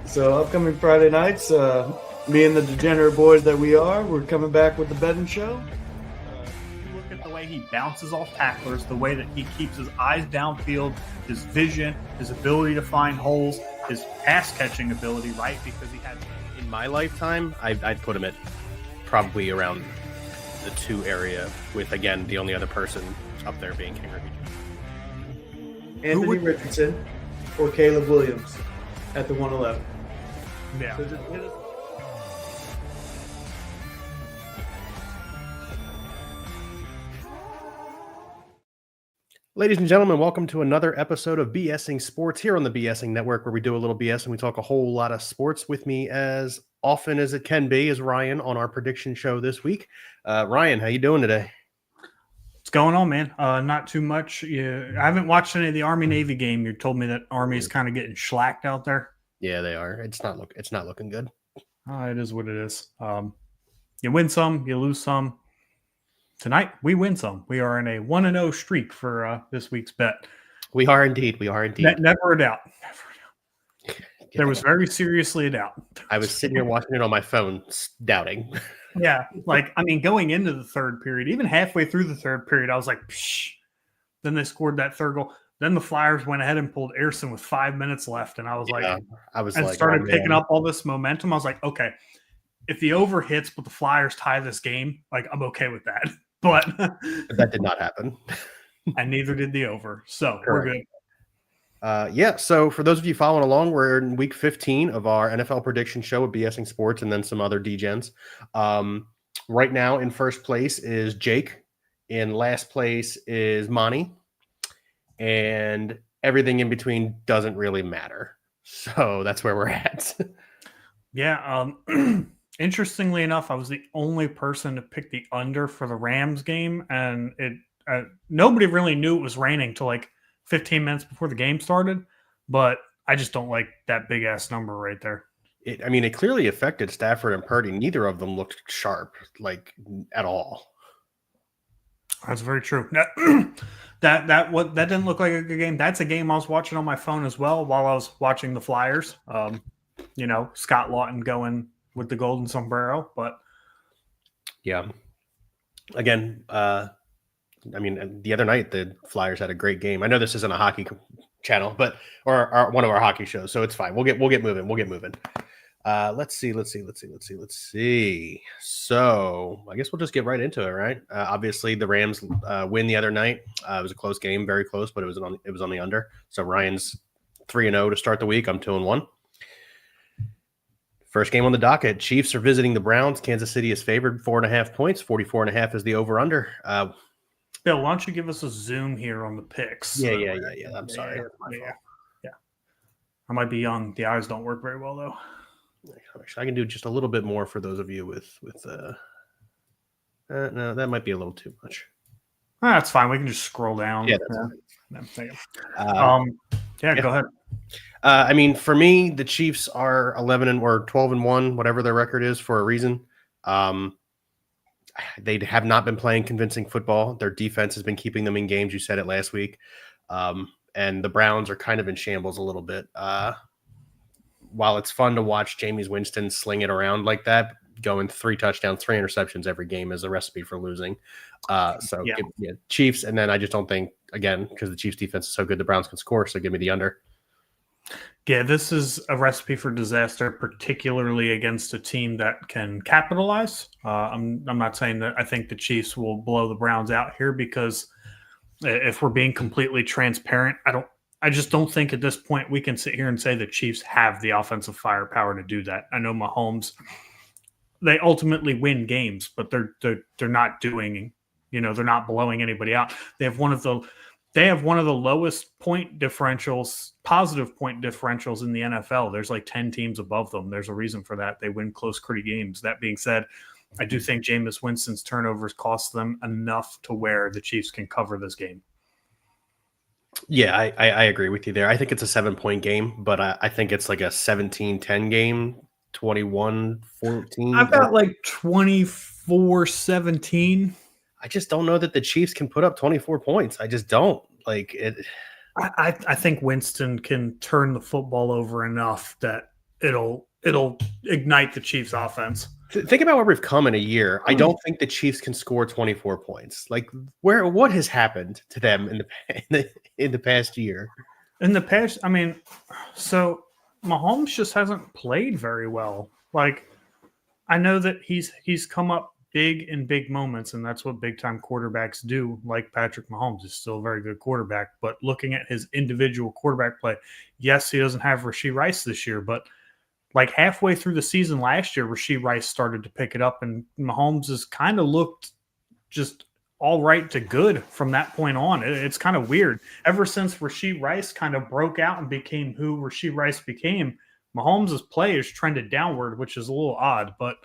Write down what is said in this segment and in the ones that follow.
So upcoming Friday nights, me and the degenerate boys that we are, we're coming back with the betting show. You look at the way he bounces off tacklers, the way that he keeps his eyes downfield, his vision, his ability to find holes, his pass catching ability, right? Because he had. In my lifetime, I'd put him at probably around the 2 area, with again the only other person up there being King Ricky. Anthony Richardson or Caleb Williams at the 111. Yeah. Ladies and gentlemen, welcome to another episode of BSing Sports here on the BSing Network, where we do a little BS and we talk a whole lot of sports. With me, as often as it can be, is Ryan on our prediction show this week. Ryan, how you doing today? What's going on, man? Not too much. I haven't watched any of the Army-Navy game. You told me that Army is kind of getting shellacked out there. Yeah, they are. It's not looking good. It is what it is. You win some, you lose some. Tonight, we win some. We are in a 1-0 streak for this week's bet. We are indeed. Never a doubt. There was very seriously a doubt. I was sitting here watching it on my phone, doubting. Yeah, going into the third period, even halfway through the third period, I was like, psh. Then they scored that third goal. Then the Flyers went ahead and pulled Ayrton with 5 minutes left, and I was started picking up all this momentum. I was like, okay, if the over hits but the Flyers tie this game, I'm okay with that. But that did not happen. And neither did the over. So Correct. We're good. So for those of you following along, we're in week 15 of our NFL prediction show at BSing Sports and then some other degens. Right now in first place is Jake. In last place is Monty. And everything in between doesn't really matter. So that's where we're at. Yeah. Interestingly enough, I was the only person to pick the under for the Rams game, and nobody really knew it was raining till 15 minutes before the game started. But I just don't like that big ass number right there. It clearly affected Stafford and Purdy. Neither of them looked sharp, at all. That's very true. That didn't look like a good game. That's a game I was watching on my phone as well while I was watching the Flyers. Scott Lawton going with the golden sombrero, but yeah. Again, the other night the Flyers had a great game. I know this isn't a hockey channel, but or one of our hockey shows, so it's fine. We'll get moving. Let's see. So I guess we'll just get right into it, right? Obviously, the Rams win the other night. It was a close game, very close, but it was on the under. So Ryan's 3-0 to start the week. I'm 2-1. First game on the docket. Chiefs are visiting the Browns. Kansas City is favored 4.5 points. 44.5 is the over/under. Bill, why don't you give us a zoom here on the picks? Yeah. I'm sorry. Yeah. I might be young. The eyes don't work very well, though. Actually, I can do just a little bit more for those of you with no, that might be a little too much. That's fine. We can just scroll down. Yeah, that's fine. Go ahead. For me, the Chiefs are 12-1, whatever their record is, for a reason. They have not been playing convincing football. Their defense has been keeping them in games. You said it last week. And the Browns are kind of in shambles a little bit. While it's fun to watch Jameis Winston sling it around like that, going 3 touchdowns, 3 interceptions every game is a recipe for losing. Chiefs, and then I just don't think, again, because the Chiefs defense is so good, the Browns can score, so give me the under. Yeah, this is a recipe for disaster, particularly against a team that can capitalize. I'm not saying that I think the Chiefs will blow the Browns out here, because if we're being completely transparent, I just don't think at this point we can sit here and say the Chiefs have the offensive firepower to do that. I know Mahomes, they ultimately win games, but they're not doing, they're not blowing anybody out. They have one of the lowest point differentials, positive point differentials in the NFL. There's 10 teams above them. There's a reason for that. They win close, gritty games. That being said, I do think Jameis Winston's turnovers cost them enough to where the Chiefs can cover this game. Yeah, I agree with you there. I think it's a 7-point game, but I think it's a 17-10 game, 21-14. I've got 24-17. I just don't know that the Chiefs can put up 24 points. I just don't. I think Winston can turn the football over enough that it'll ignite the Chiefs' offense. Think about where we've come in a year. I don't think the Chiefs can score 24 points. Like, what has happened to them in the past year? In the past, I mean, so Mahomes just hasn't played very well. Like, I know that he's come up big in big moments, and that's what big time quarterbacks do. Like Patrick Mahomes is still a very good quarterback, but looking at his individual quarterback play, yes, he doesn't have Rashee Rice this year, but like halfway through the season last year, Rashee Rice started to pick it up, and Mahomes has kind of looked just all right to good from that point on. It's kind of weird. Ever since Rashee Rice kind of broke out and became who Rashee Rice became, Mahomes' play has trended downward, which is a little odd, but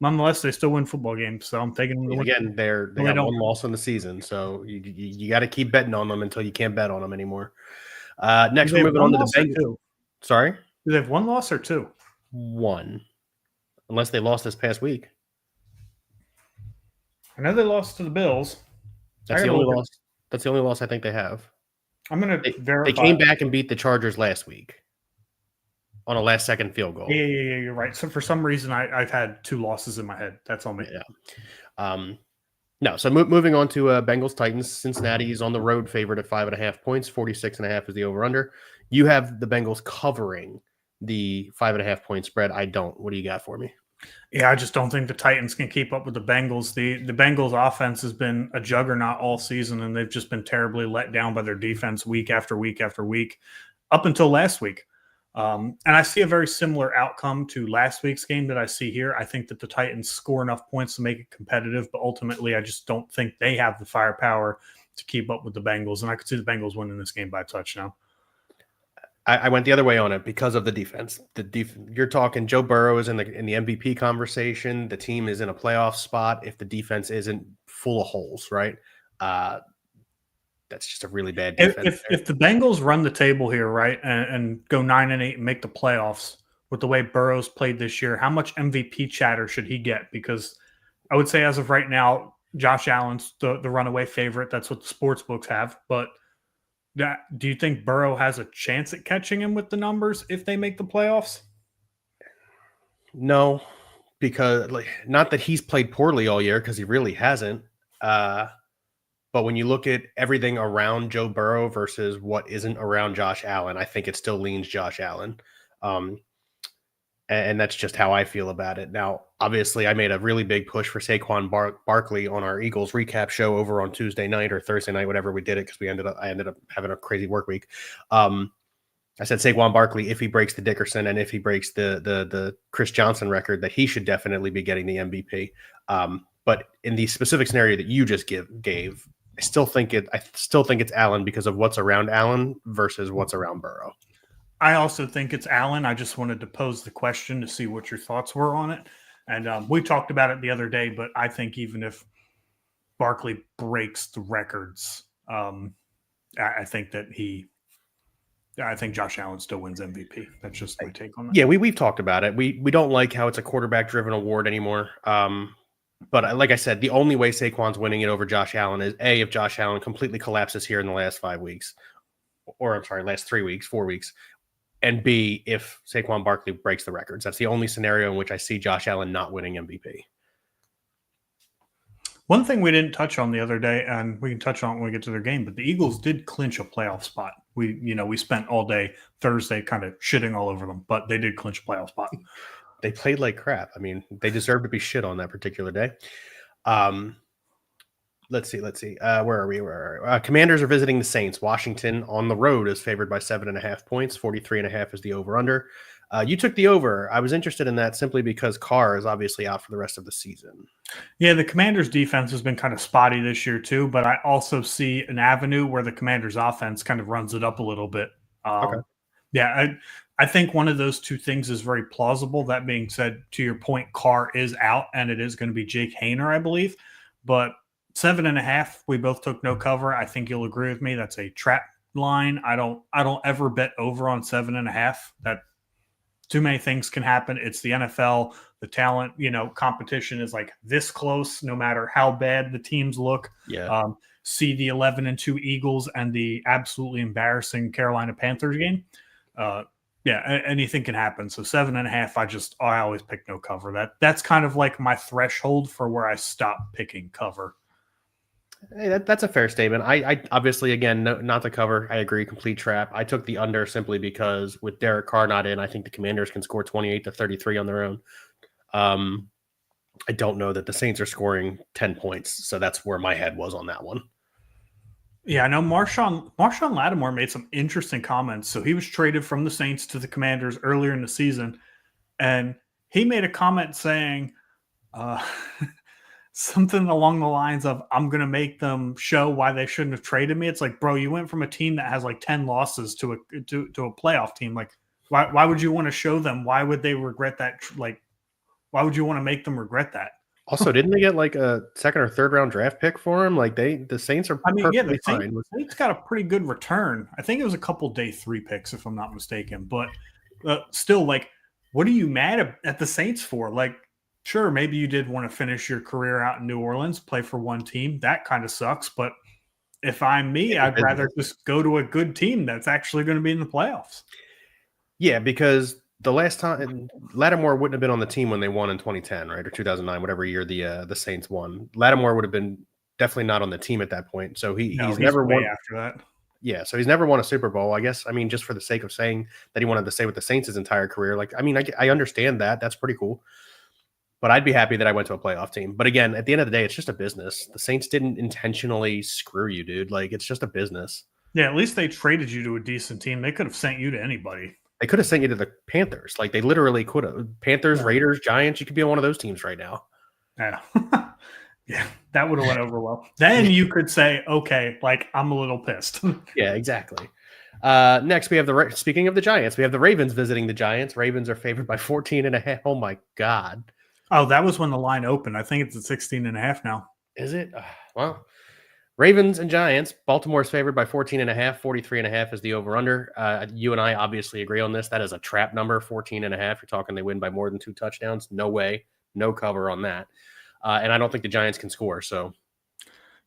nonetheless, they still win football games. So I'm taking them to win. Again, they got one loss in the season, so you got to keep betting on them until you can't bet on them anymore. Next, we're moving on to the Bengals. Sorry? Do they have one loss or two? One. Unless they lost this past week. I know they lost to the Bills. That's the only loss. That's the only loss I think they have. I'm going to verify. They came back and beat the Chargers last week on a last-second field goal. Yeah, you're right. So for some reason, I've had two losses in my head. That's on me. Yeah. No, so moving on to Bengals Titans. Cincinnati is on the road favorite at 5.5 points. 46.5 is the over/under. You have the Bengals covering the 5.5 point spread. I don't. What do you got for me? Yeah, I just don't think the Titans can keep up with the Bengals. The Bengals offense has been a juggernaut all season, and they've just been terribly let down by their defense week after week after week, up until last week. And I see a very similar outcome to last week's game that I see here. I think that the Titans score enough points to make it competitive, but ultimately I just don't think they have the firepower to keep up with the Bengals. And I could see the Bengals winning this game by a touchdown. I went the other way on it because of the defense. You're talking Joe Burrow is in the MVP conversation. The team is in a playoff spot if the defense isn't full of holes, right? That's just a really bad defense. If the Bengals run the table here, right, and go 9-8 and make the playoffs with the way Burrow's played this year, how much MVP chatter should he get? Because I would say as of right now, Josh Allen's the runaway favorite. That's what the sports books have. But do you think Burrow has a chance at catching him with the numbers if they make the playoffs? No, because not that he's played poorly all year, because he really hasn't. But when you look at everything around Joe Burrow versus what isn't around Josh Allen, I think it still leans Josh Allen. And that's just how I feel about it. Now, obviously, I made a really big push for Saquon Barkley on our Eagles recap show over on Tuesday night or Thursday night, whatever we did it, because I ended up having a crazy work week. I said Saquon Barkley, if he breaks the Dickerson and if he breaks the Chris Johnson record, that he should definitely be getting the MVP. But in the specific scenario that you just gave, I still think it's Allen because of what's around Allen versus what's around Burrow. I also think it's Allen. I just wanted to pose the question to see what your thoughts were on it. And we talked about it the other day, but I think even if Barkley breaks the records, I think Josh Allen still wins MVP. That's just my take on that. Yeah, we've talked about it. We don't like how it's a quarterback-driven award anymore. But like I said, the only way Saquon's winning it over Josh Allen is A, if Josh Allen completely collapses here in the last 5 weeks, or I'm sorry, last 3 weeks, 4 weeks, and B, if Saquon Barkley breaks the records. That's the only scenario in which I see Josh Allen not winning MVP. One thing we didn't touch on the other day, and we can touch on it when we get to their game, but the Eagles did clinch a playoff spot. We spent all day Thursday kind of shitting all over them, but they did clinch a playoff spot. They played like crap. I mean, they deserve to be shit on that particular day. Let's see. Where are we? Commanders are visiting the Saints. Washington on the road is favored by 7.5 points. 43.5 is the over/under. You took the over. I was interested in that simply because Carr is obviously out for the rest of the season. Yeah, the Commanders' defense has been kind of spotty this year too, but I also see an avenue where the Commanders' offense kind of runs it up a little bit. Okay. Yeah, I think one of those two things is very plausible. That being said, to your point, Carr is out, and it is going to be Jake Haener, I believe. But 7.5, we both took no cover. I think you'll agree with me. That's a trap line. I don't ever bet over on 7.5. That too many things can happen. It's the NFL. The talent, competition is like this close, no matter how bad the teams look. Yeah. See the 11-2 Eagles and the absolutely embarrassing Carolina Panthers game. Anything can happen. So 7.5, I always pick no cover. That's kind of like my threshold for where I stop picking cover. Hey, that's a fair statement. I obviously, again, not the cover. I agree. Complete trap. I took the under simply because with Derek Carr not in, I think the Commanders can score 28 to 33 on their own. I don't know that the Saints are scoring 10 points. So that's where my head was on that one. Yeah, I know Marshawn Lattimore made some interesting comments. So he was traded from the Saints to the Commanders earlier in the season. And he made a comment saying, something along the lines of, I'm going to make them show why they shouldn't have traded me. It's like, bro, you went from a team that has like 10 losses to a playoff team. Like, why would you want to show them? Why would they regret that? Like, why would you want to make them regret that? Also, didn't they get like a second or third round draft pick for him? Like the Saints are perfectly fine. The Saints got a pretty good return. I think it was a couple day 3 picks, if I'm not mistaken. But still, like, what are you mad at the Saints for? Like, sure, maybe you did want to finish your career out in New Orleans, play for one team. That kind of sucks. But if I'm me, I'd rather just go to a good team that's actually going to be in the playoffs. Yeah, because the last time Lattimore wouldn't have been on the team when they won in 2010, right? Or 2009, whatever year the Saints won. Lattimore would have been definitely not on the team at that point. So he's never won after that. Yeah, so he's never won a Super Bowl. I guess, I mean, just for the sake of saying that he wanted to stay with the Saints his entire career. Like, I mean, I understand that. That's pretty cool. But I'd be happy that I went to a playoff team. But again, at the end of the day, it's just a business. The Saints didn't intentionally screw you, dude. Like, it's just a business. Yeah, at least they traded you to a decent team. They could have sent you to anybody. They could have sent you to the Panthers. Like, they literally could have. Panthers, Raiders, Giants. You could be on one of those teams right now. Yeah. Yeah, that would have went over well. Then you could say, okay, like, I'm a little pissed. Yeah, exactly. Next, we have speaking of the Giants, we have the Ravens visiting the Giants. Ravens are favored by 14.5. Oh, my God. Oh, that was when the line opened. I think it's at 16.5 now. Is it? Well, Ravens and Giants. Baltimore's favored by 14.5. 43.5 is the over-under. You and I obviously agree on this. That is a trap number, 14.5. You're talking they win by more than 2 touchdowns. No way. No cover on that. And I don't think the Giants can score. So,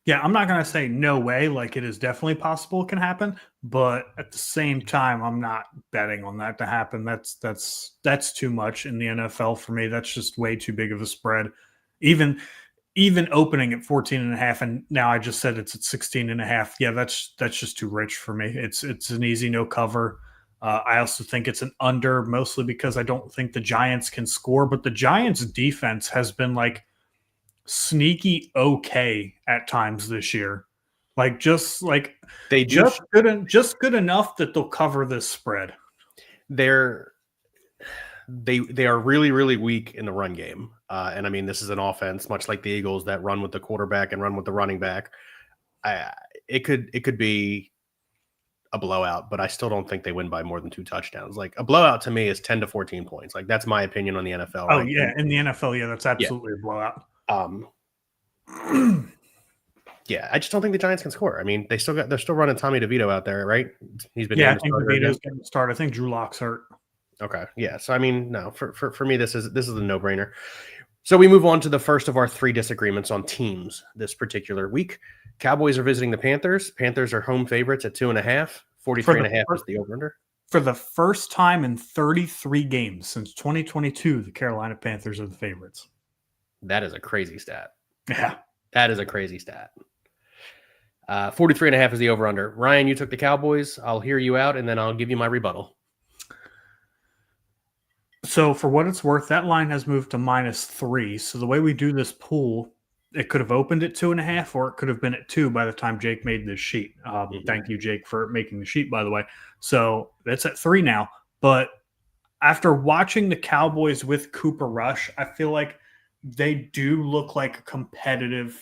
yeah, I'm not going to say no way. Like, it is definitely possible it can happen. But at the same time, I'm not betting on that to happen. That's too much in the NFL for me. That's just way too big of a spread. Even opening at 14.5, and now I just said it's at 16.5. Yeah, that's just too rich for me. It's an easy no cover. I also think it's an under, mostly because I don't think the Giants can score. But the Giants' defense has been like sneaky okay at times this year. Like, just like just good enough that they'll cover this spread. They are really, really weak in the run game. And I mean, this is an offense, much like the Eagles, that run with the quarterback and run with the running back. It could be a blowout, but I still don't think they win by more than 2 touchdowns. Like, a blowout to me is 10 to 14 points. Like, that's my opinion on the NFL. Oh, right? Yeah. In the NFL, yeah, that's absolutely a blowout. Yeah, I just don't think the Giants can score. I mean, they're still running Tommy DeVito out there, right? He's been I think DeVito's getting started. I think Drew Lock's hurt. Okay, yeah. So I mean, no, for me, this is a no-brainer. So we move on to the first of our 3 disagreements on teams this particular week. Cowboys are visiting the Panthers. Panthers are home favorites at 2.5. 43.5 is the over-under. For the first time in 33 games since 2022, the Carolina Panthers are the favorites. That is a crazy stat. Yeah. That is a crazy stat. 43.5 is the over-under. Ryan, you took the Cowboys. I'll hear you out, and then I'll give you my rebuttal. So for what it's worth, that line has moved to -3. So the way we do this pool, it could have opened at 2.5, or it could have been at 2 by the time Jake made this sheet. Thank you, Jake, for making the sheet, by the way. So that's at 3 now. But after watching the Cowboys with Cooper Rush, I feel like they do look like a competitive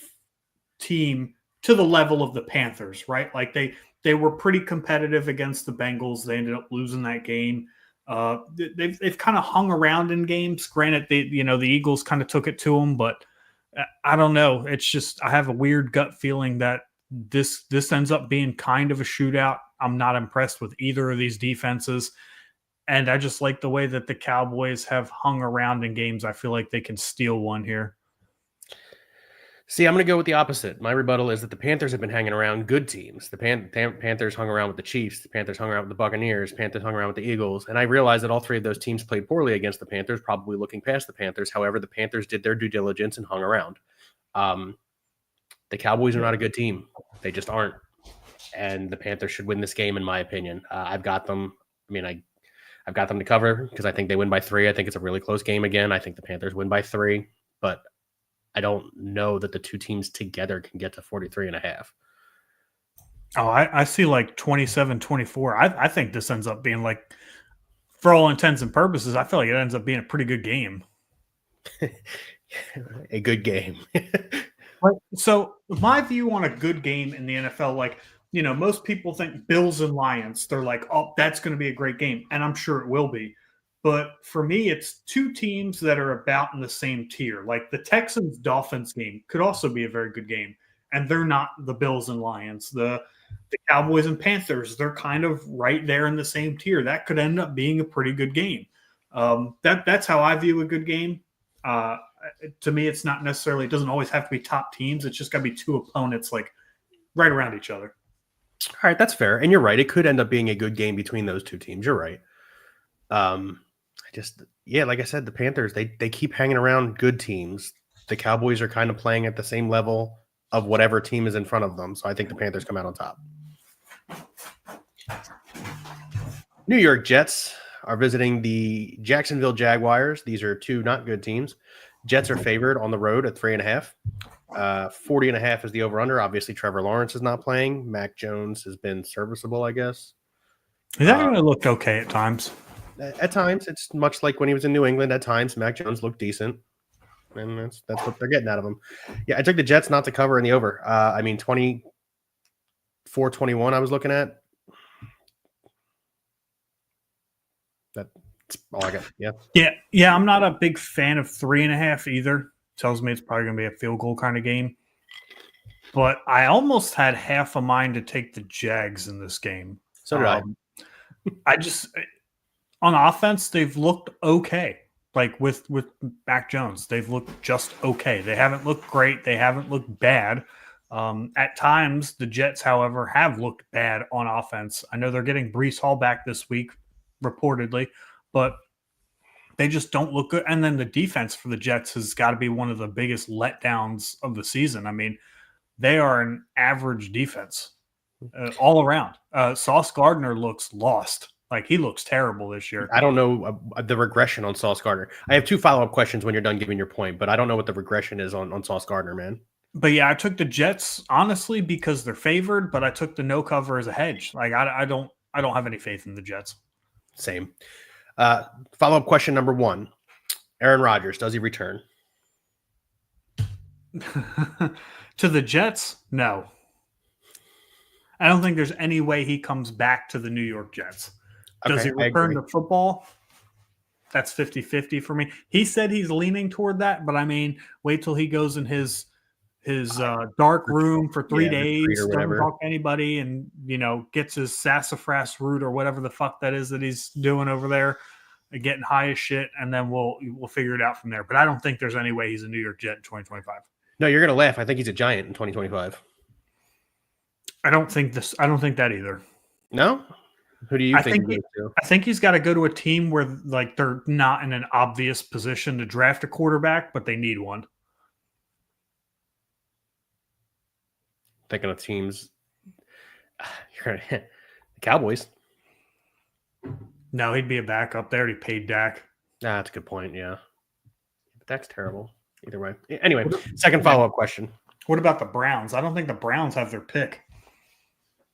team to the level of the Panthers, right? Like they were pretty competitive against the Bengals. They ended up losing that game. They've kind of hung around in games. Granted, the Eagles kind of took it to them, but I don't know. It's just I have a weird gut feeling that this ends up being kind of a shootout. I'm not impressed with either of these defenses. And I just like the way that the Cowboys have hung around in games. I feel like they can steal one here. See, I'm going to go with the opposite. My rebuttal is that the Panthers have been hanging around good teams. The Panthers hung around with the Chiefs. The Panthers hung around with the Buccaneers. Panthers hung around with the Eagles. And I realize that all three of those teams played poorly against the Panthers, probably looking past the Panthers. However, the Panthers did their due diligence and hung around. The Cowboys are not a good team. They just aren't. And the Panthers should win this game, in my opinion. I've got them. I've got them to cover because I think they win by 3. I think it's a really close game again. I think the Panthers win by 3. But I don't know that the two teams together can get to 43.5. Oh, I see like 27-24. I think this ends up being like, for all intents and purposes, I feel like it ends up being a pretty good game. A good game. So my view on a good game in the NFL, like, most people think Bills and Lions. They're like, oh, that's going to be a great game. And I'm sure it will be. But for me, it's two teams that are about in the same tier. Like the Texans-Dolphins game could also be a very good game. And they're not the Bills and Lions. The Cowboys and Panthers, they're kind of right there in the same tier. That could end up being a pretty good game. That's how I view a good game. To me, it's not necessarily – it doesn't always have to be top teams. It's just got to be two opponents like right around each other. All right, that's fair. And you're right. It could end up being a good game between those two teams. You're right. Like I said, the Panthers, they keep hanging around good teams. The Cowboys are kind of playing at the same level of whatever team is in front of them. So I think the Panthers come out on top. New York Jets are visiting the Jacksonville Jaguars. These are two not good teams. Jets are favored on the road at 3.5. 40.5 is the over-under. Obviously, Trevor Lawrence is not playing. Mac Jones has been serviceable, I guess. He's actually looked okay at times. At times, it's much like when he was in New England. At times, Mac Jones looked decent, and that's what they're getting out of him. Yeah, I took the Jets not to cover in the over. 24-21 I was looking at. That's all I got. Yeah. I'm not a big fan of 3.5 either. Tells me it's probably going to be a field goal kind of game. But I almost had half a mind to take the Jags in this game. So did I. I just on offense, they've looked okay. Like with Mac Jones, they've looked just okay. They haven't looked great. They haven't looked bad. At times, the Jets, however, have looked bad on offense. I know they're getting Breece Hall back this week, reportedly, but they just don't look good. And then the defense for the Jets has got to be one of the biggest letdowns of the season. I mean, they are an average defense all around. Sauce Gardner looks lost. Like, he looks terrible this year. I don't know the regression on Sauce Gardner. I have 2 follow-up questions when you're done giving your point, but I don't know what the regression is on Sauce Gardner, man. But yeah, I took the Jets honestly because they're favored, but I took the no cover as a hedge. Like, I don't have any faith in the Jets. Same. Follow-up question number 1. Aaron Rodgers, does he return? To the Jets? No. I don't think there's any way he comes back to the New York Jets. Does he return to football? That's 50-50 for me. He said he's leaning toward that, but I mean, wait till he goes in his dark room for 3 days, doesn't talk to anybody, and gets his sassafras root or whatever the fuck that is that he's doing over there, getting high as shit, and then we'll figure it out from there. But I don't think there's any way he's a New York Jet in 2025. No, you're gonna laugh. I think he's a Giant in 2025. I don't think that either. No? Who do you think he goes to? I think he's got to go to a team where like they're not in an obvious position to draft a quarterback, but they need one. Thinking of teams, the Cowboys. No, he'd be a backup. They already paid Dak. That's a good point. Yeah, but Dak's terrible either way. Anyway, second follow-up question. What about the Browns? I don't think the Browns have their pick.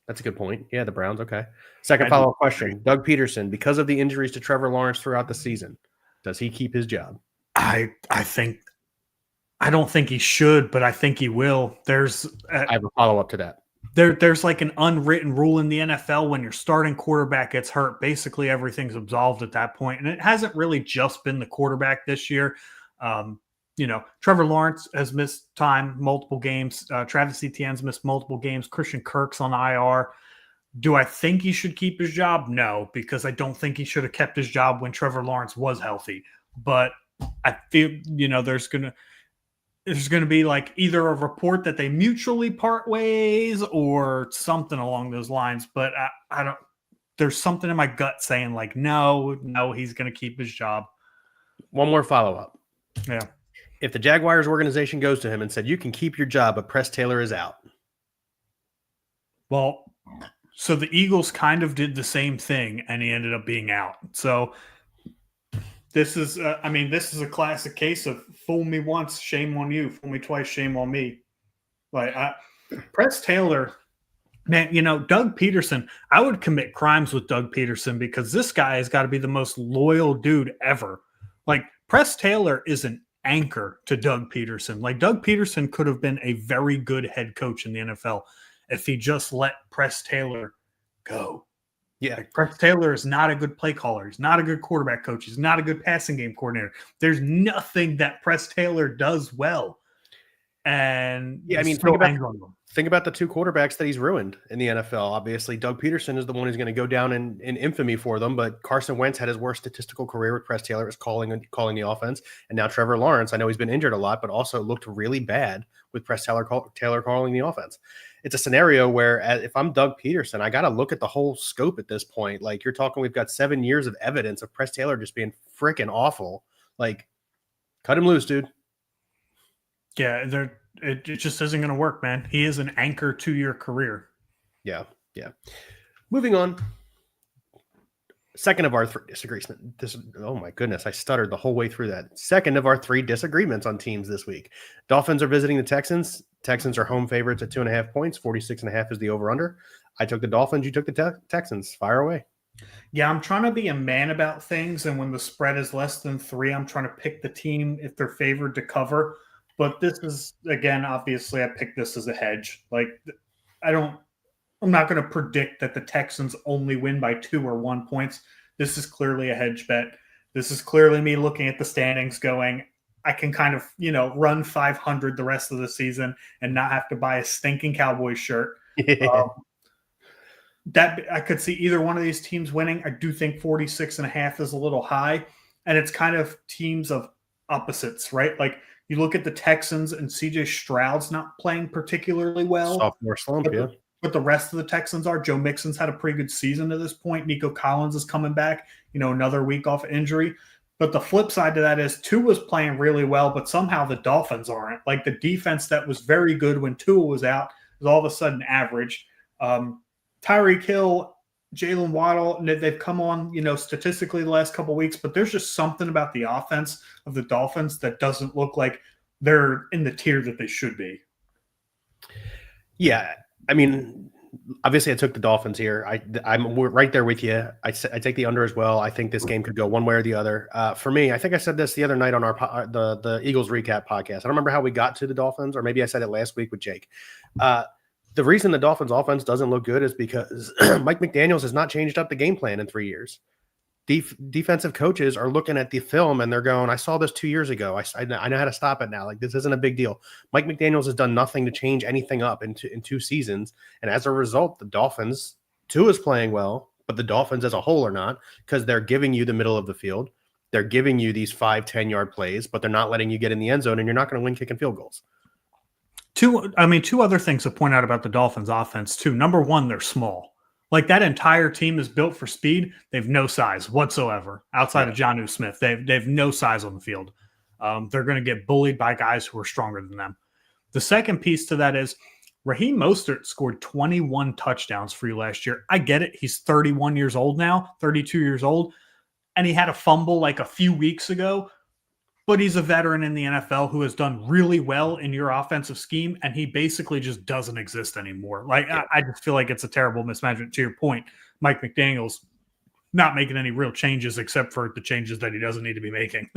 That's a good point. Yeah, the Browns. Okay. Second follow-up question. Doug Peterson, because of the injuries to Trevor Lawrence throughout the season, does he keep his job? I don't think he should, but I think he will. I have a follow-up to that. There's like an unwritten rule in the NFL when your starting quarterback gets hurt, basically everything's absolved at that point. And it hasn't really just been the quarterback this year. Trevor Lawrence has missed time, multiple games. Travis Etienne's missed multiple games. Christian Kirk's on IR. Do I think he should keep his job? No, because I don't think he should have kept his job when Trevor Lawrence was healthy. But I feel, there's gonna be like either a report that they mutually part ways or something along those lines. But I don't. There's something in my gut saying like, no, he's gonna keep his job. One more follow-up. Yeah. If the Jaguars organization goes to him and said, you can keep your job, but Press Taylor is out. Well, so the Eagles kind of did the same thing, and he ended up being out. So this is, this is a classic case of fool me once, shame on you. Fool me twice, shame on me. Like Press Taylor, man, Doug Peterson, I would commit crimes with Doug Peterson because this guy has got to be the most loyal dude ever. Like Press Taylor is an anchor to Doug Peterson. Like Doug Peterson could have been a very good head coach in the NFL if he just let Press Taylor go. Yeah. Like Press Taylor is not a good play caller. He's not a good quarterback coach. He's not a good passing game coordinator. There's nothing that Press Taylor does well. And yeah, think about the two quarterbacks that he's ruined in the NFL. Obviously, Doug Peterson is the one who's going to go down in infamy for them, but Carson Wentz had his worst statistical career with Press Taylor, was calling the offense. And now Trevor Lawrence, I know he's been injured a lot, but also looked really bad with Press Taylor calling the offense. It's a scenario where if I'm Doug Peterson, I got to look at the whole scope at this point. Like you're talking, we've got 7 years of evidence of Press Taylor just being freaking awful. Like cut him loose, dude. Yeah, it just isn't going to work, man. He is an anchor to your career. Yeah. Moving on. Second of our three disagreements. Oh my goodness, I stuttered the whole way through that. Second of our three disagreements on teams this week. Dolphins are visiting the Texans. Texans are home favorites at 2.5 points. 46.5 is the over/under. I took the Dolphins. You took the Texans. Fire away. Yeah, I'm trying to be a man about things, and when the spread is less than 3, I'm trying to pick the team if they're favored to cover. But this is, again, obviously I picked this as a hedge. Like, I'm not going to predict that the Texans only win by 2 or 1 points. This is clearly a hedge bet. This is clearly me looking at the standings going, I can kind of, run 500 the rest of the season and not have to buy a stinking Cowboys shirt. Yeah. That I could see either one of these teams winning. I do think 46.5 is a little high. And it's kind of teams of opposites, right? Like, you look at the Texans and CJ Stroud's not playing particularly well. Sophomore slump, yeah. But the rest of the Texans are. Joe Mixon's had a pretty good season to this point. Nico Collins is coming back, another week off injury. But the flip side to that is Tua was playing really well, but somehow the Dolphins aren't. Like the defense that was very good when Tua was out is all of a sudden average. Tyreek Hill, Jalen Waddle, they've come on, statistically the last couple of weeks, but there's just something about the offense of the Dolphins that doesn't look like they're in the tier that they should be. Yeah. I mean, obviously I took the Dolphins here. I'm right there with you. I take the under as well. I think this game could go one way or the other. For me, I think I said this the other night on the Eagles recap podcast. I don't remember how we got to the Dolphins, or maybe I said it last week with Jake. The reason the Dolphins offense doesn't look good is because Mike McDaniels has not changed up the game plan in 3 years. Defensive coaches are looking at the film and they're going, I saw this 2 years ago. I know how to stop it now. Like, this isn't a big deal. Mike McDaniels has done nothing to change anything up in 2 seasons. And as a result, the Dolphins, Tua is playing well, but the Dolphins as a whole are not, because they're giving you the middle of the field. They're giving you these 5-10 yard plays, but they're not letting you get in the end zone, and you're not going to win kicking field goals. Two other things to point out about the Dolphins offense too. Number one, they're small. Like that entire team is built for speed. They have no size whatsoever outside of Jonnu Smith. They have no size on the field. They're going to get bullied by guys who are stronger than them. The second piece to that is Raheem Mostert scored 21 touchdowns for you last year. I get it. He's 31 years old now, 32 years old, and he had a fumble like a few weeks ago. But he's a veteran in the NFL who has done really well in your offensive scheme, and he basically just doesn't exist anymore. Like, I just feel like it's a terrible mismanagement. To your point, Mike McDaniels not making any real changes except for the changes that he doesn't need to be making.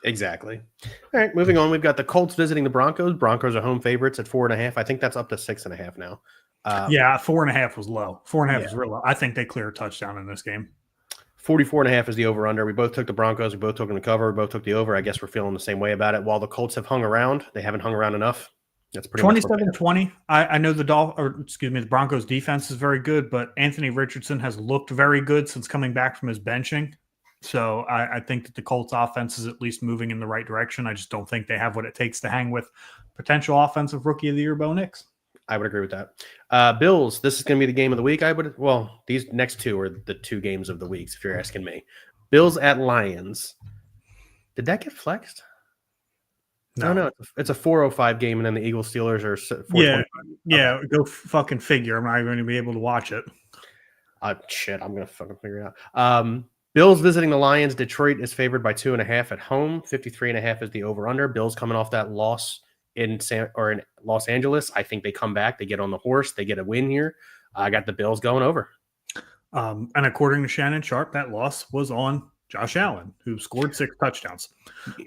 Exactly. All right, moving on. We've got the Colts visiting the Broncos. Broncos are home favorites at 4.5. I think that's up to 6.5 now. 4.5 was low. 4.5 is real low. I think they clear a touchdown in this game. 44.5 is the over-under. We both took the Broncos. We both took them to cover. We both took the over. I guess we're feeling the same way about it. While the Colts have hung around, they haven't hung around enough. That's pretty much what they have. 27-20. I know the the Broncos defense is very good, but Anthony Richardson has looked very good since coming back from his benching. So I think that the Colts offense is at least moving in the right direction. I just don't think they have what it takes to hang with potential offensive rookie of the year, Bo Nix. I would agree with that. Bills, this is going to be the game of the week. These next two are the two games of the weeks, if you're asking me. Bills at Lions. Did that get flexed? No. It's a 4:05 game, and then the Eagles Steelers are 4:25. Yeah. Okay. Go fucking figure. I'm not going to be able to watch it. Shit, I'm going to fucking figure it out. Bills visiting the Lions. Detroit is favored by 2.5 at home. 53.5 is the over/under. Bills coming off that loss in Los Angeles. I think they come back. They get on the horse. They get a win here. I got the Bills going over. And according to Shannon Sharp, that loss was on Josh Allen, who scored 6 touchdowns.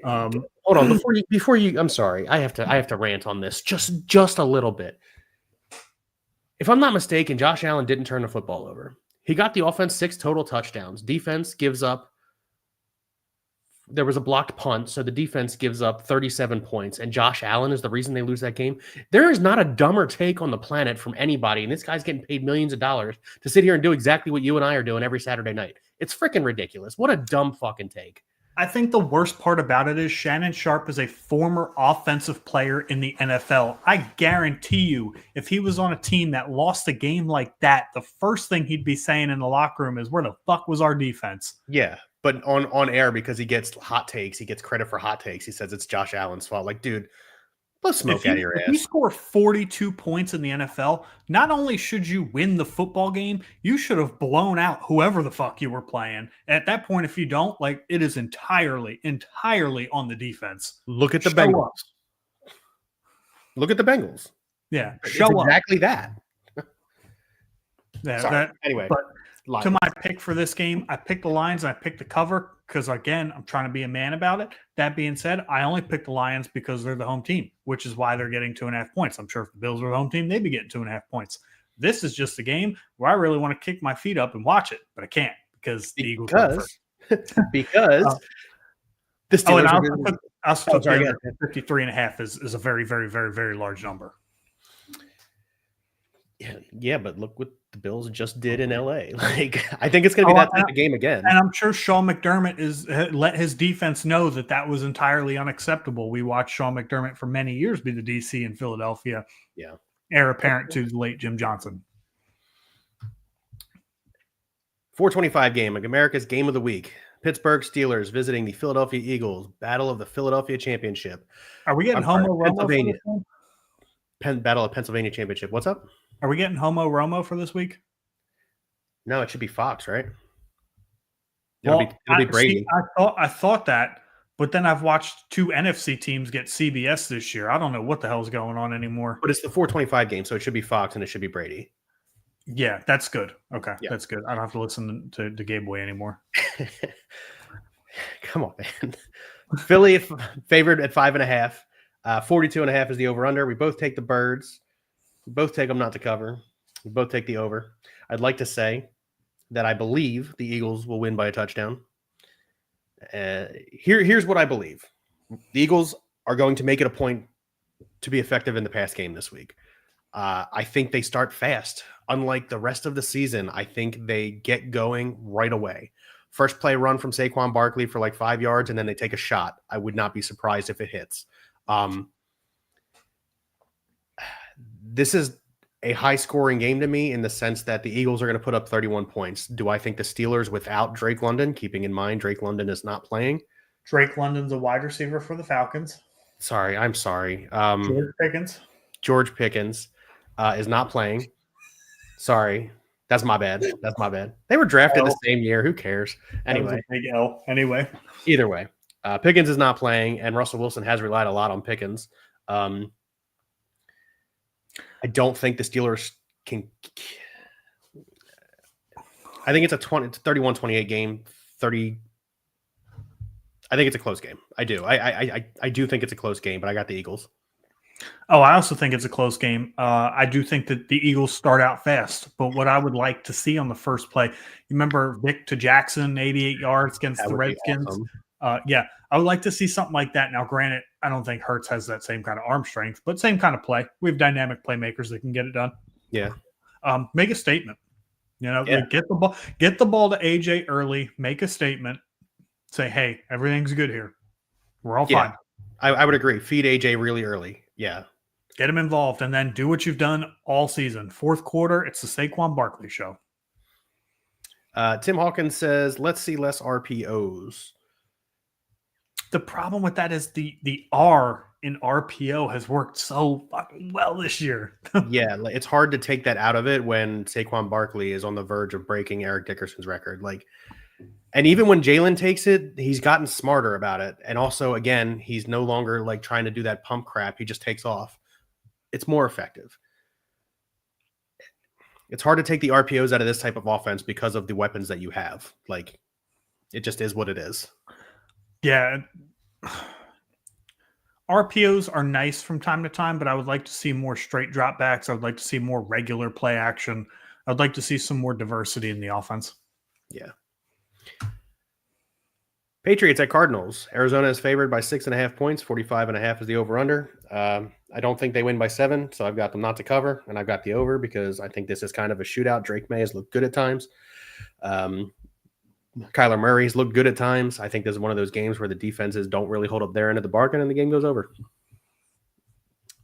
Hold on, before you. I'm sorry. I have to rant on this just a little bit. If I'm not mistaken, Josh Allen didn't turn the football over. He got the offense 6 total touchdowns. Defense gives up. There was a blocked punt, so the defense gives up 37 points, and Josh Allen is the reason they lose that game. There is not a dumber take on the planet from anybody, and this guy's getting paid millions of dollars to sit here and do exactly what you and I are doing every Saturday night. It's freaking ridiculous. What a dumb fucking take. I think the worst part about it is Shannon Sharp is a former offensive player in the NFL. I guarantee you, if he was on a team that lost a game like that, the first thing he'd be saying in the locker room is, where the fuck was our defense? Yeah, but on air, because he gets hot takes, he gets credit for hot takes. He says it's Josh Allen's fault. Like, dude, blow smoke out of your ass. If you score 42 points in the NFL, not only should you win the football game, you should have blown out whoever the fuck you were playing. At that point, if you don't, like, it is entirely on the defense. Look at the Show Bengals. up. Look at the Bengals. Yeah, It's show up. exactly that. Yeah, Sorry. Anyway, but Lions. to my pick for this game, I picked the Lions and I picked the cover because, again, I'm trying to be a man about it. That being said, I only picked the Lions because they're the home team, which is why they're getting 2.5 points. I'm sure if the Bills were the home team, they'd be getting 2.5 points. This is just a game where I really want to kick my feet up and watch it, but I can't because the Eagles won first. Because the Steelers and I also took 53.5 is a very, very, very, very large number. Yeah, but look what the Bills just did in LA. Like, I think it's going to be that type of game again. And I'm sure Sean McDermott let his defense know that was entirely unacceptable. We watched Sean McDermott for many years be the DC in Philadelphia. Yeah. Heir apparent to the late Jim Johnson. 4:25 game, like America's game of the week. Pittsburgh Steelers visiting the Philadelphia Eagles. Battle of the Philadelphia Championship. Are we getting Homo Romo? Pennsylvania. Battle of Pennsylvania Championship. What's up? Are we getting Homo Romo for this week? No, it should be Fox, right? It'll be Brady. See, I thought that, but then I've watched 2 NFC teams get CBS this year. I don't know what the hell's going on anymore. But it's the 4:25 game, so it should be Fox and it should be Brady. Yeah, that's good. Okay, yeah. That's good. I don't have to listen to Gabe Boy anymore. Come on, man. Philly favored at 5.5. 42.5 is the over-under. We both take the Birds. We both take them not to cover. We both take the over. I'd like to say that I believe the Eagles will win by a touchdown. Here's what I believe. The Eagles are going to make it a point to be effective in the pass game this week. I think they start fast. Unlike the rest of the season, I think they get going right away. First play run from Saquon Barkley for like 5 yards, and then they take a shot. I would not be surprised if it hits. This is a high-scoring game to me in the sense that the Eagles are going to put up 31 points. Do I think the Steelers without Drake London, keeping in mind Drake London is not playing? Drake London's a wide receiver for the Falcons. I'm sorry. George Pickens is not playing. Sorry. That's my bad. They were drafted the same year. Who cares? Anyway. Big L. Anyway. Either way. Pickens is not playing, and Russell Wilson has relied a lot on Pickens. I don't think the Steelers can. I think it's a 31-28 game. I think it's a close game. I do. I do think it's a close game, but I got the Eagles. Oh, I also think it's a close game. I do think that the Eagles start out fast, but what I would like to see on the first play, you remember Vic to Jackson, 88 yards against the Redskins? Awesome. Yeah, I would like to see something like that. Now, granted, I don't think Hurts has that same kind of arm strength, but same kind of play. We have dynamic playmakers that can get it done. Yeah. Make a statement. Yeah. Like get the ball to AJ early. Make a statement. Say, hey, everything's good here. We're all fine. I would agree. Feed AJ really early. Yeah. Get him involved, and then do what you've done all season. Fourth quarter, it's the Saquon Barkley show. Tim Hawkins says, let's see less RPOs. The problem with that is the R in RPO has worked so fucking well this year. Yeah, it's hard to take that out of it when Saquon Barkley is on the verge of breaking Eric Dickerson's record. And even when Jalen takes it, he's gotten smarter about it. And also, again, he's no longer trying to do that pump crap. He just takes off. It's more effective. It's hard to take the RPOs out of this type of offense because of the weapons that you have. It just is what it is. Yeah. RPOs are nice from time to time, but I would like to see more straight dropbacks. I would like to see more regular play action. I'd like to see some more diversity in the offense. Yeah. Patriots at Cardinals. Arizona is favored by 6.5 points. 45.5 is the over-under. I don't think they win by 7, so I've got them not to cover, and I've got the over because I think this is kind of a shootout. Drake May has looked good at times. Kyler Murray's looked good at times. I think this is one of those games where the defenses don't really hold up their end of the bargain, and the game goes over.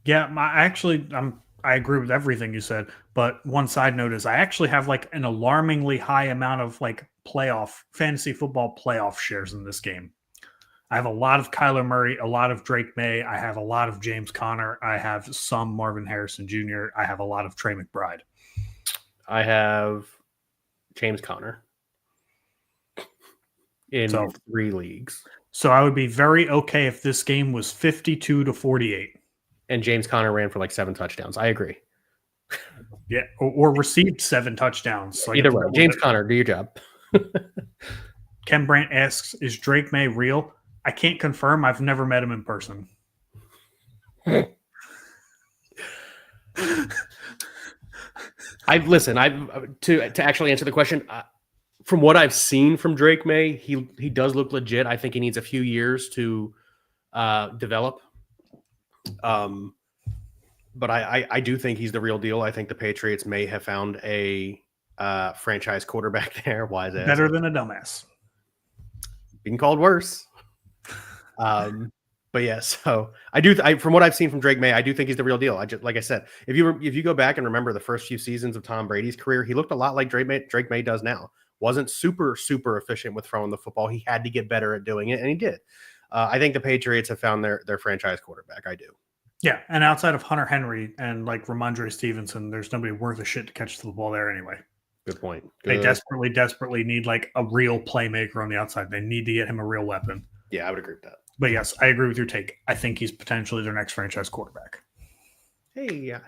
Yeah, I agree with everything you said, but one side note is I actually have an alarmingly high amount of fantasy football playoff shares in this game. I have a lot of Kyler Murray, a lot of Drake May. I have a lot of James Conner. I have some Marvin Harrison Jr. I have a lot of Trey McBride. I have James Conner in 3 leagues. So I would be very okay if this game was 52-48. And James Conner ran for 7 touchdowns. I agree. Yeah, or received 7 touchdowns. Either way, James Conner, do your job. Ken Brandt asks, is Drake May real? I can't confirm. I've never met him in person. To actually answer the question, from what I've seen from Drake May, he does look legit. I think he needs a few years to develop. But I do think he's the real deal. I think the Patriots may have found a franchise quarterback there. Why is that? Better than a dumbass. Being called worse. But yeah, so from what I've seen from Drake May, I do think he's the real deal. Like I said, if you go back and remember the first few seasons of Tom Brady's career, he looked a lot like Drake May does now. Wasn't super efficient with throwing the football. He had to get better at doing it, and he did. I think the Patriots have found their franchise quarterback. I do. Yeah, and outside of Hunter Henry and Ramondre Stevenson, there's nobody worth a shit to catch the ball there anyway. Good point. They desperately need a real playmaker on the outside. They need to get him a real weapon. Yeah, I would agree with that. But yes, I agree with your take. I think he's potentially their next franchise quarterback. Hey,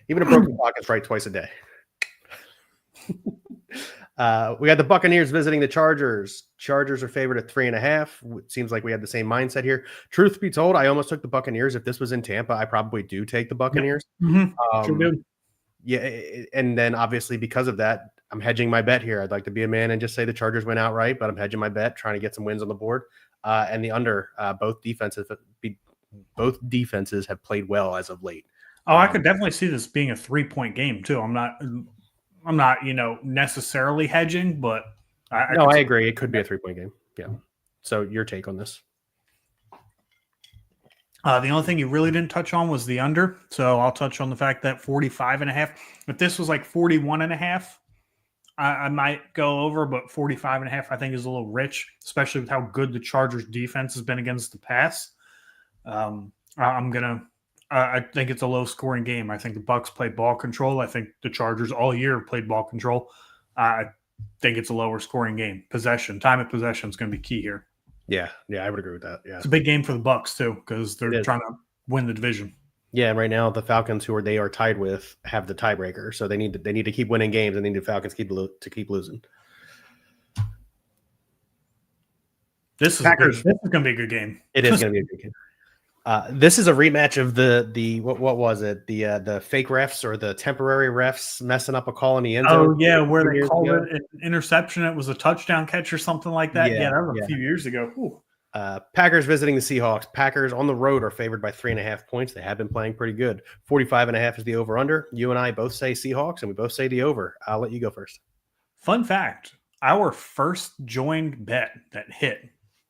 even a broken clock is right twice a day. We got the Buccaneers visiting the Chargers. Chargers are favored at 3.5. It seems like we had the same mindset here. Truth be told, I almost took the Buccaneers. If this was in Tampa, I probably do take the Buccaneers. Yep. Mm-hmm. Sure do. Yeah, and then obviously because of that, I'm hedging my bet here. I'd like to be a man and just say the Chargers went outright, but I'm hedging my bet, trying to get some wins on the board. And the under, both defenses have played well as of late. Oh, I could definitely see this being a 3-point game too. I'm not, necessarily hedging, but I agree. It could be a 3-point game. Yeah. So your take on this? The only thing you really didn't touch on was the under. So I'll touch on the fact that 45.5. If this was 41.5, I might go over, but 45.5 I think is a little rich, especially with how good the Chargers defense has been against the pass. I think it's a low scoring game. I think the Bucs play ball control. I think the Chargers all year have played ball control. I think it's a lower scoring game. Time of possession is going to be key here. Yeah, I would agree with that. Yeah, it's a big game for the Bucs too because they're trying to win the division. Yeah, and right now the Falcons, who they are tied with, have the tiebreaker, so they need to keep winning games, and they need the Falcons keep losing. This is going to be a good game. It is going to be a good game. This is a rematch of the what was it? The fake refs or the temporary refs messing up a call in the end zone. Oh yeah, where they called it an interception. It was a touchdown catch or something like that. Yeah, that was a few years ago. Ooh. Packers visiting the Seahawks. Packers on the road are favored by 3.5 points. They have been playing pretty good. 45.5 is the over-under. You and I both say Seahawks, and we both say the over. I'll let you go first. Fun fact, our first joined bet that hit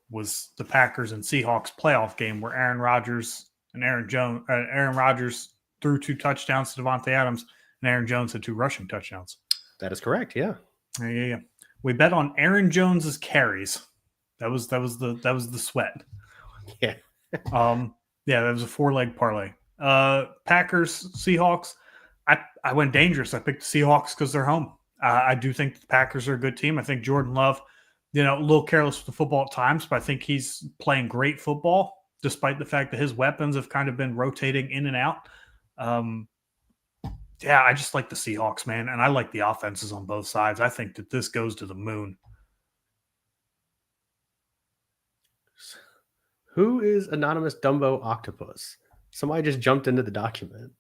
was the Packers and Seahawks playoff game where Aaron Rodgers threw 2 touchdowns to Devontae Adams, and Aaron Jones had 2 rushing touchdowns. That is correct, yeah. Yeah. We bet on Aaron Jones's carries. That was the sweat. Yeah. That was a 4-leg parlay. Packers, Seahawks. I went dangerous. I picked the Seahawks because they're home. I do think the Packers are a good team. I think Jordan Love, a little careless with the football at times, but I think he's playing great football, despite the fact that his weapons have kind of been rotating in and out. I just like the Seahawks, man, and I like the offenses on both sides. I think that this goes to the moon. Who is Anonymous Dumbo Octopus? Somebody just jumped into the document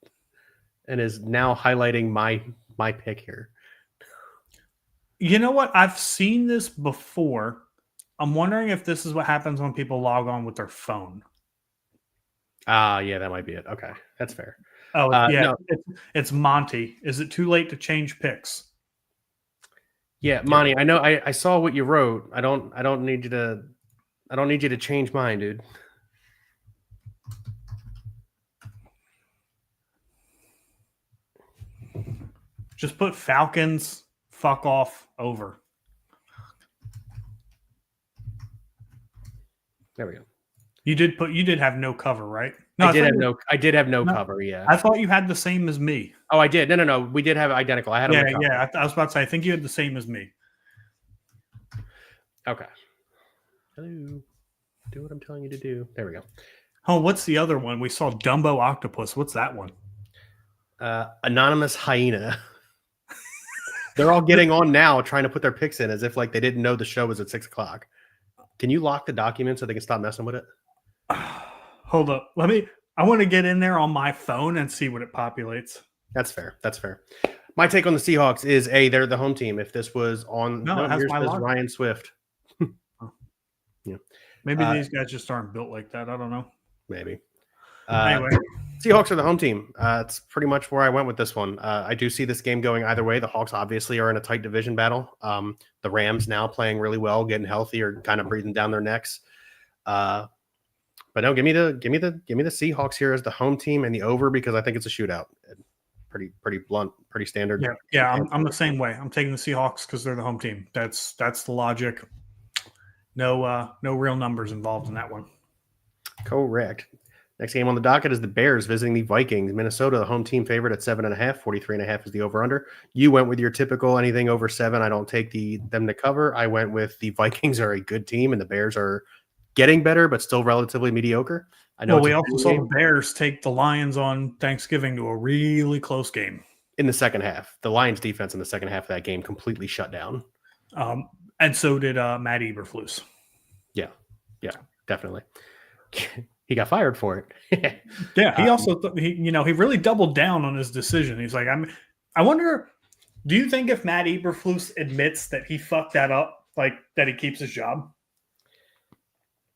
and is now highlighting my pick here. You know what? I've seen this before. I'm wondering if this is what happens when people log on with their phone. Yeah, that might be it. Okay, that's fair. Oh, yeah. No. It's Monty. Is it too late to change picks? Yeah, Monty, I know I saw what you wrote. I don't need you to change mine, dude. Just put Falcons fuck off over. There we go. You did have no cover, right? No, I did have no cover, yeah. I thought you had the same as me. Oh, I did. No. We did have identical. I had them. Yeah. I was about to say, I think you had the same as me. Okay. Hello. Do what I'm telling you to do. There we go. Oh, what's the other one? We saw Dumbo Octopus. What's that one? Anonymous Hyena. They're all getting on now, trying to put their picks in as if like they didn't know the show was at 6:00. Can you lock the document so they can stop messing with it? Hold up. I want to get in there on my phone and see what it populates. That's fair. My take on the Seahawks is they're the home team. If this was on here's Ryan Swift. Yeah. Maybe these guys just aren't built like that. I don't know. Maybe. Anyway. Seahawks are the home team. It's pretty much where I went with this one. I do see this game going either way. The Hawks obviously are in a tight division battle. The Rams now playing really well, getting healthy, or kind of breathing down their necks. But no, give me the Seahawks here as the home team and the over because I think it's a shootout. Pretty blunt, pretty standard. Yeah. I'm the same way. I'm taking the Seahawks because they're the home team. That's the logic. No real numbers involved in that one. Correct. Next game on the docket is the Bears visiting the Vikings. Minnesota, the home team favorite at 7.5. 43.5 is the over-under. You went with your typical anything over 7. I don't take them to cover. I went with the Vikings are a good team and the Bears are getting better, but still relatively mediocre. I know. Well, we also saw the Bears take the Lions on Thanksgiving to a really close game. In the second half. The Lions defense in the second half of that game completely shut down. And so did Matt Eberflus. Yeah, definitely. He got fired for it. Yeah, he also he really doubled down on his decision. He's like, I wonder, do you think if Matt Eberflus admits that he fucked that up, like that he keeps his job?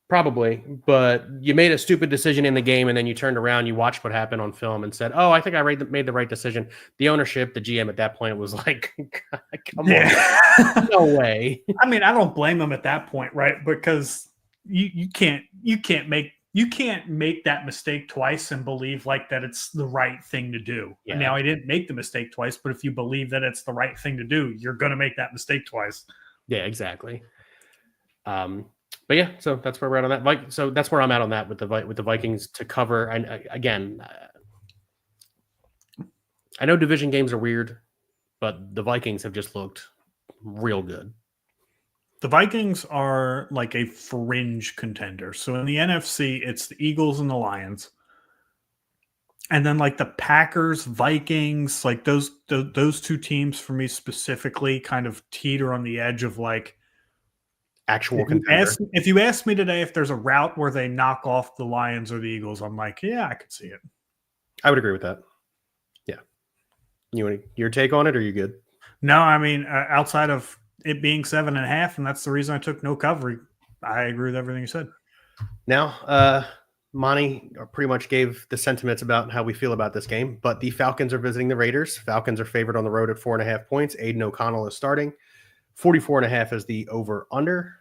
Probably, but you made a stupid decision in the game, and then you turned around, you watched what happened on film, and said, "Oh, I think I made the right decision." The ownership, the GM at that point was like, "Come on, no way." I mean, I don't blame him at that point, right? Because you can't make that mistake twice and believe like that it's the right thing to do. Yeah. Now, I didn't make the mistake twice, but if you believe that it's the right thing to do, you're going to make that mistake twice. Yeah, exactly. But yeah, so that's where we're at on that. So that's where I'm at on that with the Vikings to cover. And again, I know division games are weird, but the Vikings have just looked real good. The Vikings are like a fringe contender. So in the NFC, it's the Eagles and the Lions. And then like the Packers, Vikings, like those two teams for me specifically kind of teeter on the edge of like actual contender. If you ask me today if there's a route where they knock off the Lions or the Eagles, I'm like, yeah, I could see it. I would agree with that. Yeah. Your take on it, or are you good? No, I mean, outside of it being 7.5, and that's the reason I took no cover. I agree with everything you said. Now, Monty pretty much gave the sentiments about how we feel about this game, but the Falcons are visiting the Raiders. Falcons are favored on the road at 4.5 points. Aiden O'Connell is starting. 44.5 is the over-under.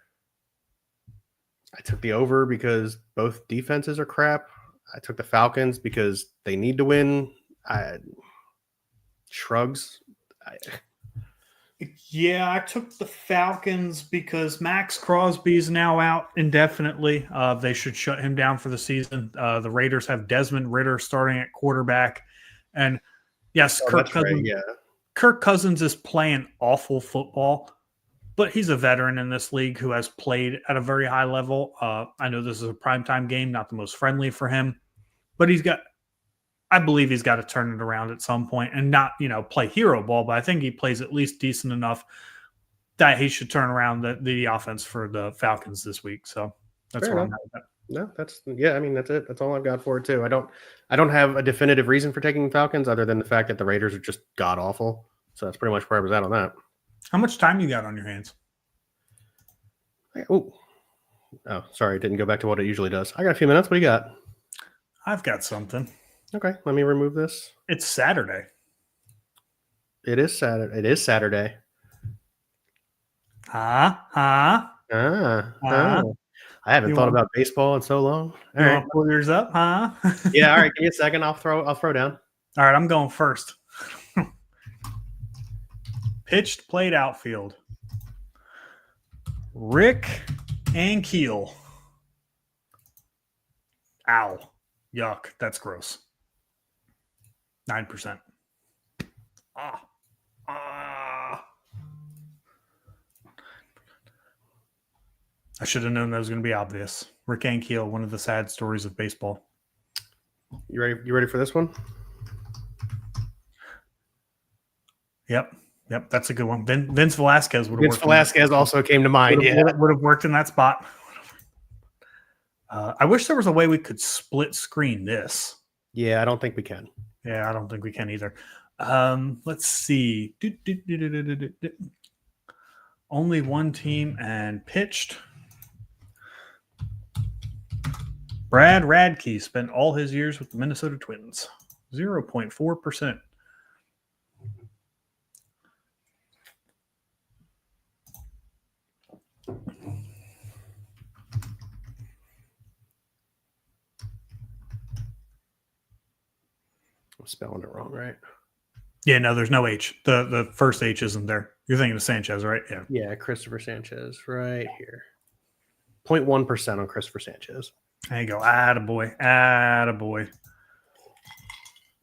I took the over because both defenses are crap. I took the Falcons because they need to win. Shrugs. Yeah, I took the Falcons because Max Crosby is now out indefinitely. They should shut him down for the season. The Raiders have Desmond Ridder starting at quarterback. And yes, Kirk Cousins, right, yeah. Kirk Cousins is playing awful football, but he's a veteran in this league who has played at a very high level. I know this is a primetime game, not the most friendly for him, but I believe he's got to turn it around at some point and not, play hero ball, but I think he plays at least decent enough that he should turn around the offense for the Falcons this week. So that's what I'm at. No, that's it. That's all I've got for it too. I don't have a definitive reason for taking the Falcons other than the fact that the Raiders are just god awful. So that's pretty much where I was at on that. How much time you got on your hands? Oh, sorry. It didn't go back to what it usually does. I got a few minutes. What do you got? I've got something. Okay, let me remove this. It's Saturday. It is Saturday. It is Saturday. I haven't thought about baseball in so long. All right, pull yours up, huh? Yeah, all right. Give me a second. I'll throw down. All right, I'm going first. Pitched, played outfield. Rick Ankiel. Ow. Yuck. That's gross. 9%. I should have known that was going to be obvious. Rick Ankiel, one of the sad stories of baseball. You ready for this one? Yep, that's a good one. Vince Velasquez would have worked. Vince Velasquez also came to mind. Would have worked in that spot. I wish there was a way we could split screen this. Yeah, I don't think we can. Yeah, I don't think we can either. Let's see. Only one team and pitched. Brad Radke spent all his years with the Minnesota Twins. 0.4%. I'm spelling it wrong, right? Yeah, no, there's no H. The first H isn't there. You're thinking of Sanchez, right? Yeah. Yeah, Christopher Sanchez right here. 0.1% on Christopher Sanchez. There you go. Attaboy.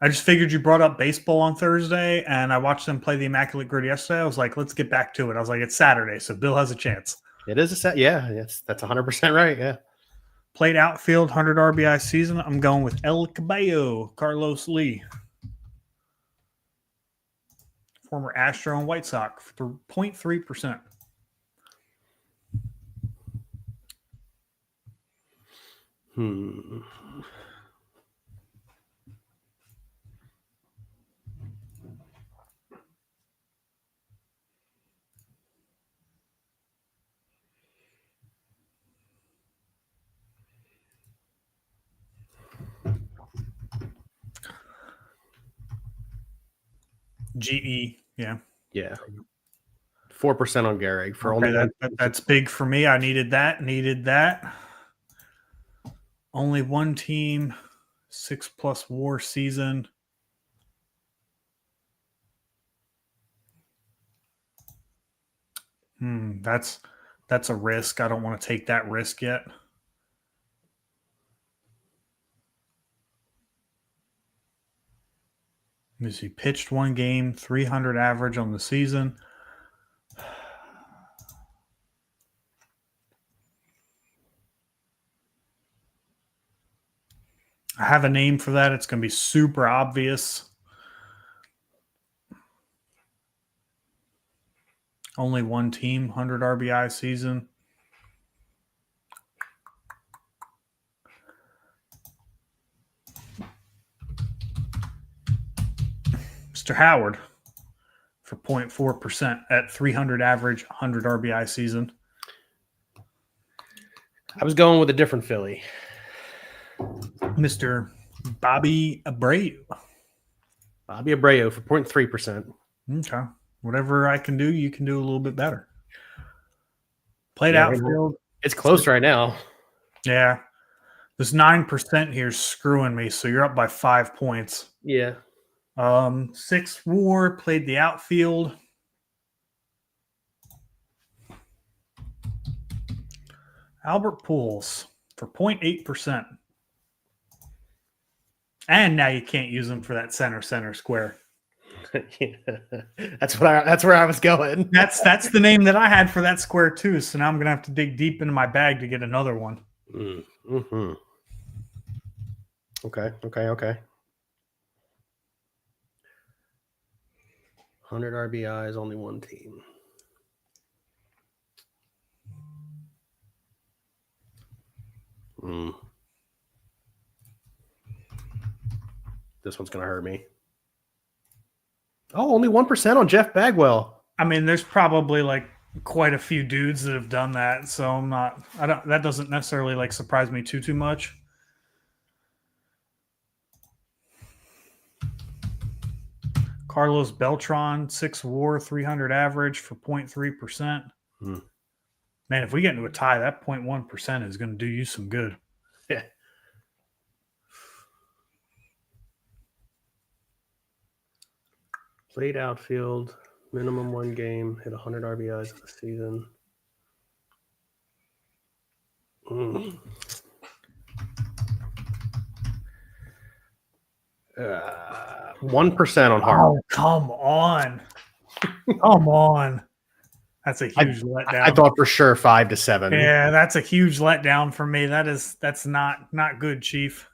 I just figured you brought up baseball on Thursday, and I watched them play the Immaculate Grid yesterday. I was like, let's get back to it. I was like, it's Saturday, so Bill has a chance. It is a set. Yeah, that's 100% right. Yeah. Played outfield, 100 RBI season. I'm going with El Caballo, Carlos Lee. Former Astro and White Sox for 0.3%. GE, yeah. 4% on Gehrig for only that's big for me. I needed that. Only one team, 6+ WAR season. That's a risk. I don't want to take that risk yet. Let me see. Pitched one game, 300 average on the season. I have a name for that. It's going to be super obvious. Only one team, 100 RBI season. Mr. Howard for 0.4% at 300 average, 100 RBI season. I was going with a different Philly. Mr. Bobby Abreu. Bobby Abreu for 0.3%. Okay. Whatever I can do, you can do a little bit better. Played Yeah, outfield. It's close right now. Yeah. This 9% here is screwing me, so you're up by 5 points. Yeah. 6 WAR, played the outfield. Albert Pujols for 0.8%. And now you can't use them for that center square. Yeah. That's where I was going. That's the name that I had for that square too. So now I'm gonna have to dig deep into my bag to get another one. Mm-hmm. Okay. 100 RBIs, only one team. This one's gonna hurt me. Oh, only 1% on Jeff Bagwell. I mean, there's probably like quite a few dudes that have done that. So that doesn't necessarily like surprise me too much. Carlos Beltran, 6 WAR, 300 average for 0.3%. Man, if we get into a tie, that 0.1% is going to do you some good. Yeah. Played outfield, minimum 1 game, hit 100 RBIs in the season. 1% on Hart. Oh, come on. Come on. That's a huge letdown. I thought for sure 5 to 7. Yeah, that's a huge letdown for me. That's not good, Chief.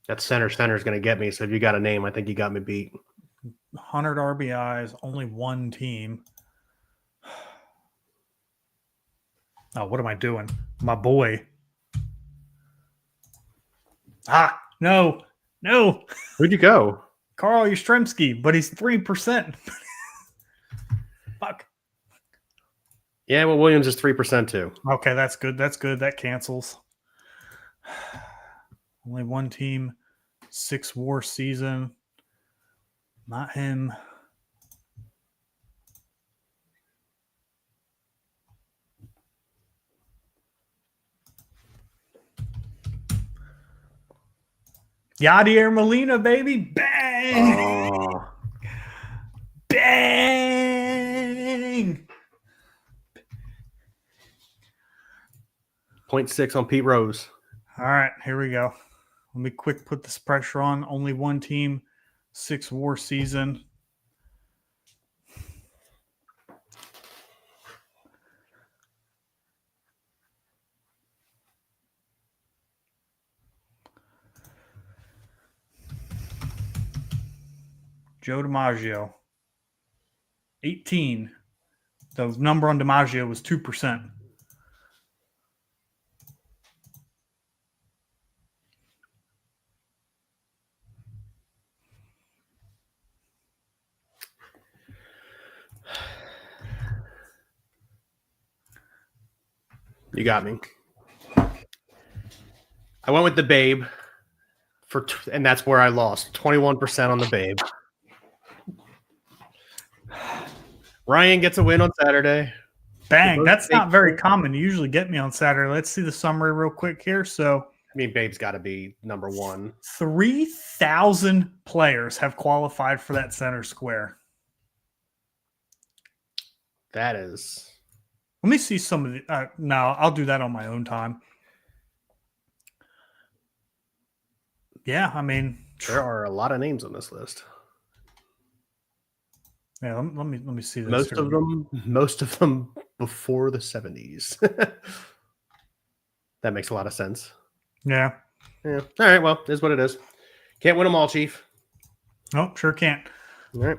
That center is going to get me. So if you got a name, I think you got me beat. 100 RBIs, only one team. Oh, what am I doing? My boy. No. Where'd you go? Carl Yastrzemski, but he's 3%. Fuck. Yeah, well, Williams is 3% too. Okay, that's good. That cancels. Only one team, 6 WAR season. Not him. Yadier Molina, baby. Bang! Oh. Bang! 0.6 on Pete Rose. All right, here we go. Let me quick put this pressure on. Only one team, 6 WAR season. Joe DiMaggio, 18. The number on DiMaggio was 2%. You got me. I went with the Babe and that's where I lost 21% on the Babe. Ryan gets a win on Saturday. Bang. That's not very common. You usually get me on Saturday. Let's see the summary real quick here. So, I mean, Babe's got to be number 1. 3,000 players have qualified for that center square. That is. Let me see some of the. No, I'll do that on my own time. Yeah, I mean, there are a lot of names on this list. Yeah, let me see this. Most of them before the 70s. That makes a lot of sense. Yeah. All right. Well, it is what it is. Can't win them all, Chief. Nope, sure can't. All right.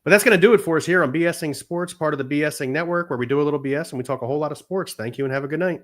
But that's going to do it for us here on BSing Sports, part of the BSing Network, where we do a little BS and we talk a whole lot of sports. Thank you and have a good night.